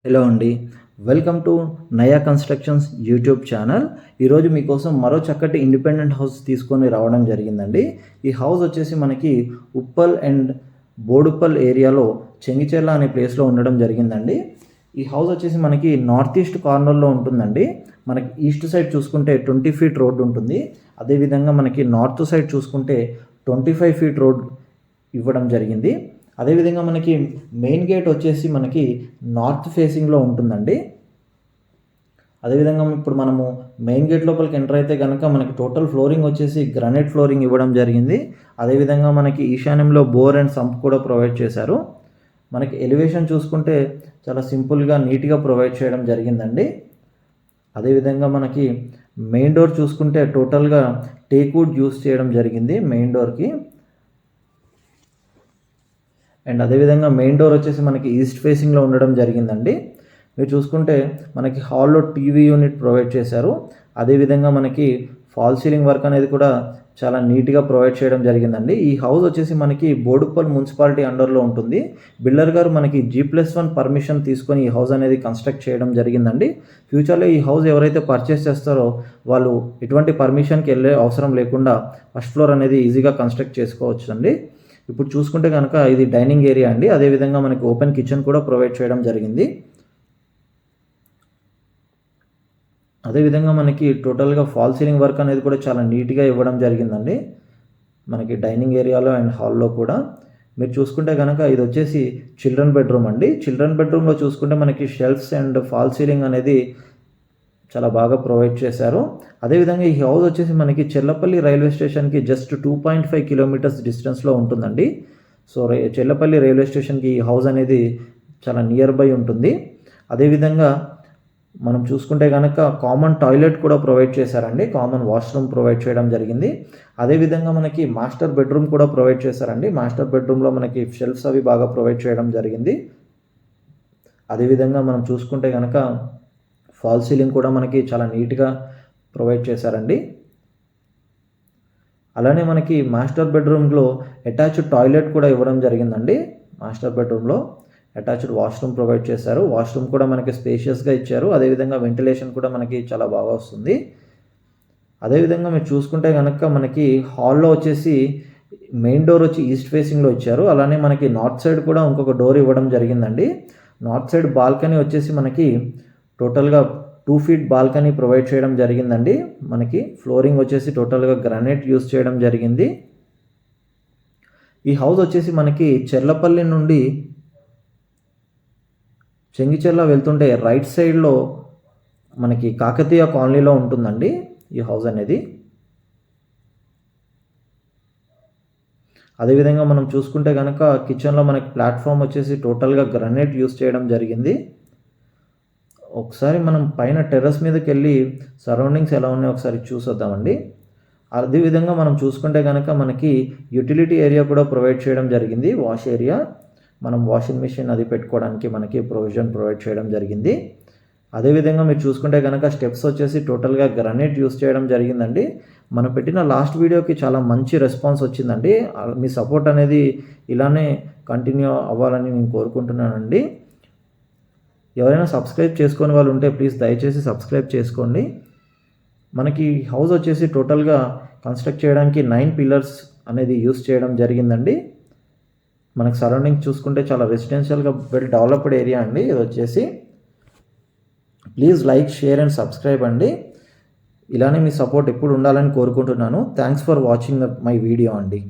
Hello అండి. Welcome to నయా constructions YouTube channel. ఈరోజు మీకోసం మరో చక్కటి ఇండిపెండెంట్ హౌస్ తీసుకొని రావడం జరిగిందండి. ఈ హౌస్ వచ్చేసి మనకి ఉప్పల్ అండ్ బోడుప్పల్ ఏరియాలో చెంగిచెర్ల అనే ప్లేస్లో ఉండడం జరిగిందండి. ఈ హౌస్ వచ్చేసి మనకి నార్త్ ఈస్ట్ కార్నర్లో ఉంటుందండి. మనకి ఈస్ట్ సైడ్ చూసుకుంటే 20 ఫీట్ రోడ్ ఉంటుంది. అదేవిధంగా మనకి నార్త్ సైడ్ చూసుకుంటే 25 ఫీట్ రోడ్ ఇవ్వడం జరిగింది. అదేవిధంగా మనకి మెయిన్ గేట్ వచ్చేసి మనకి నార్త్ ఫేసింగ్లో ఉంటుందండి. అదేవిధంగా ఇప్పుడు మనము మెయిన్ గేట్ లోపలికి ఎంటర్ అయితే కనుక మనకి టోటల్ ఫ్లోరింగ్ వచ్చేసి గ్రానైట్ ఫ్లోరింగ్ ఇవ్వడం జరిగింది. అదేవిధంగా మనకి ఈశాన్యంలో బోర్ అండ్ సంప్ కూడా ప్రొవైడ్ చేశారు. మనకి ఎలివేషన్ చూసుకుంటే చాలా సింపుల్గా నీట్గా ప్రొవైడ్ చేయడం జరిగిందండి. అదేవిధంగా మనకి మెయిన్ డోర్ చూసుకుంటే టోటల్గా టేక్ వుడ్ యూస్ చేయడం జరిగింది మెయిన్ డోర్కి. అండ్ అదేవిధంగా మెయిన్ డోర్ వచ్చేసి మనకి ఈస్ట్ ఫేసింగ్లో ఉండడం జరిగిందండి. మీరు చూసుకుంటే మనకి హాల్లో టీవీ యూనిట్ ప్రొవైడ్ చేశారు. అదేవిధంగా మనకి ఫాల్ సీలింగ్ వర్క్ అనేది కూడా చాలా నీట్గా ప్రొవైడ్ చేయడం జరిగిందండి. ఈ హౌస్ వచ్చేసి మనకి బోడుప్పల్ మున్సిపాలిటీ అండర్లో ఉంటుంది. బిల్డర్ గారు మనకి G+1 పర్మిషన్ తీసుకొని ఈ హౌస్ అనేది కన్స్ట్రక్ట్ చేయడం జరిగిందండి. ఫ్యూచర్లో ఈ హౌస్ ఎవరైతే పర్చేస్ చేస్తారో వాళ్ళు ఎటువంటి పర్మిషన్కి వెళ్ళే అవసరం లేకుండా ఫస్ట్ ఫ్లోర్ అనేది ఈజీగా కన్స్ట్రక్ట్ చేసుకోవచ్చు అండి. ఇప్పుడు చూసుకుంటే కనుక ఇది డైనింగ్ ఏరియా అండి. అదేవిధంగా మనకి ఓపెన్ కిచెన్ కూడా ప్రొవైడ్ చేయడం జరిగింది. అదేవిధంగా మనకి టోటల్గా ఫాల్ సీలింగ్ వర్క్ అనేది కూడా చాలా నీట్గా ఇవ్వడం జరిగిందండి మనకి డైనింగ్ ఏరియాలో అండ్ హాల్లో కూడా. మీరు చూసుకుంటే కనుక ఇది వచ్చేసి చిల్డ్రన్ బెడ్రూమ్ అండి. చిల్డ్రన్ బెడ్రూమ్లో చూసుకుంటే మనకి షెల్ఫ్స్ అండ్ ఫాల్ సీలింగ్ అనేది చాలా బాగా ప్రొవైడ్ చేశారు. అదేవిధంగా ఈ హౌస్ వచ్చేసి మనకి చెర్లపల్లి రైల్వే స్టేషన్కి జస్ట్ 2.5 కిలోమీటర్స్ డిస్టెన్స్లో ఉంటుందండి. సో చెర్లపల్లి రైల్వే స్టేషన్కి ఈ హౌస్ అనేది చాలా నియర్ బై ఉంటుంది. అదేవిధంగా మనం చూసుకుంటే కనుక కామన్ టాయిలెట్ కూడా ప్రొవైడ్ చేశారండి. కామన్ వాష్రూమ్ ప్రొవైడ్ చేయడం జరిగింది. అదేవిధంగా మనకి మాస్టర్ బెడ్రూమ్ కూడా ప్రొవైడ్ చేశారండి. మాస్టర్ బెడ్రూమ్లో మనకి షెల్ఫ్స్ అవి బాగా ప్రొవైడ్ చేయడం జరిగింది. అదేవిధంగా మనం చూసుకుంటే కనుక ఫాల్ సీలింగ్ కూడా మనకి చాలా నీట్గా ప్రొవైడ్ చేశారండి. అలానే మనకి మాస్టర్ బెడ్రూమ్లో అటాచ్డ్ టాయిలెట్ కూడా ఇవ్వడం జరిగిందండి. మాస్టర్ బెడ్రూమ్లో అటాచ్డ్ వాష్రూమ్ ప్రొవైడ్ చేశారు. వాష్రూమ్ కూడా మనకి స్పేషియస్గా ఇచ్చారు. అదేవిధంగా వెంటిలేషన్ కూడా మనకి చాలా బాగా వస్తుంది. అదేవిధంగా మీరు చూసుకుంటే కనుక మనకి హాల్లో వచ్చేసి మెయిన్ డోర్ వచ్చి ఈస్ట్ ఫేసింగ్లో ఇచ్చారు. అలానే మనకి నార్త్ సైడ్ కూడా ఇంకొక డోర్ ఇవ్వడం జరిగిందండి. నార్త్ సైడ్ బాల్కనీ వచ్చేసి మనకి టోటల్గా 2 ఫీట్ బాల్కనీ ప్రొవైడ్ చేయడం జరిగిందండి. మనకి ఫ్లోరింగ్ వచ్చేసి టోటల్గా గ్రానైట్ యూస్ చేయడం జరిగింది. ఈ హౌస్ వచ్చేసి మనకి చెర్లపల్లి నుండి చెంగిచెర్ల వెళ్తుంటే రైట్ సైడ్లో మనకి కాకతీయ కాలనీలో ఉంటుందండి ఈ హౌస్ అనేది. అదేవిధంగా మనం చూసుకుంటే కనుక కిచెన్లో మనకి ప్లాట్ఫామ్ వచ్చేసి టోటల్గా గ్రానైట్ యూస్ చేయడం జరిగింది. ఒకసారి మనం పైన టెర్రస్ మీదకి వెళ్ళి సరౌండింగ్స్ ఎలా ఉన్నాయో ఒకసారి చూసొద్దామండి. అదేవిధంగా మనం చూసుకుంటే కనుక మనకి యూటిలిటీ ఏరియా కూడా ప్రొవైడ్ చేయడం జరిగింది. వాష్ ఏరియా, మనం వాషింగ్ మిషన్ అది పెట్టుకోవడానికి మనకి ప్రొవిజన్ ప్రొవైడ్ చేయడం జరిగింది. అదేవిధంగా మీరు చూసుకుంటే కనుక స్టెప్స్ వచ్చేసి టోటల్గా గ్రానైట్ యూస్ చేయడం జరిగిందండి. మనం పెట్టిన లాస్ట్ వీడియోకి చాలా మంచి రెస్పాన్స్ వచ్చిందండి. మీ సపోర్ట్ అనేది ఇలానే కంటిన్యూ అవ్వాలని నేను కోరుకుంటున్నానండి. ఎవరైనా సబ్స్క్రైబ్ చేసుకొని వాళ్ళు ఉంటే ప్లీజ్ దయచేసి సబ్స్క్రైబ్ చేసుకోండి. మనకి హౌస్ వచ్చేసి టోటల్గా కన్స్ట్రక్ట్ చేయడానికి 9 పిల్లర్స్ అనేది యూస్ చేయడం జరిగిందండి. మనకు సరౌండింగ్ చూసుకుంటే చాలా రెసిడెన్షియల్గా వెల్ డెవలప్డ్ ఏరియా అండి ఇది వచ్చేసి. Please like, share and subscribe అండి. ఇలానే మీ సపోర్ట్ ఎప్పుడు ఉండాలని కోరుకుంటున్నాను. Thanks for watching my video అండి.